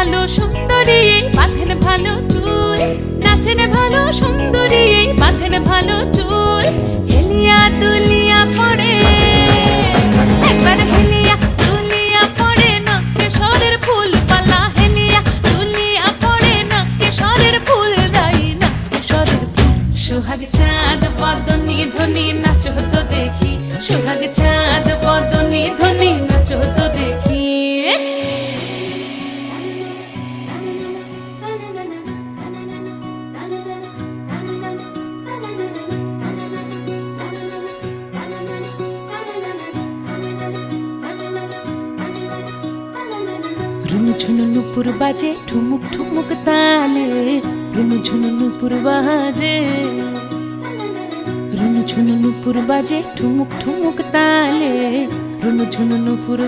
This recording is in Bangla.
ভালো সুন্দরী বাঁধেন ভালো চুল, নাচেন ভালো সুন্দরী বাঁধেন ভালো চুল। হেলিয়া দুলিয়া পড়ে একবার হেলিয়া দুলিয়া পড়ে নকেশ্বরের ফুল পালা, হেলিয়া দুলিয়া পড়ে নকেশ্বরের ফুল রাই নকেশ্বরের ফুল। সোহাগ চাঁদ বদনি ধ্বনি নাচো তো দেখি, সোহাগ চাঁদ বদনি ধ্বনি নাচো তো দেখি। রুনুঝুনু নুপুর বাজে ঠুমুক ঠুমুক তালে, রুনুঝুনু নুপুর বাজে, রুনুঝুনু নুপুর বাজে ঠুমুক ঠুমুক তালে, রুনুঝুনু নুপুর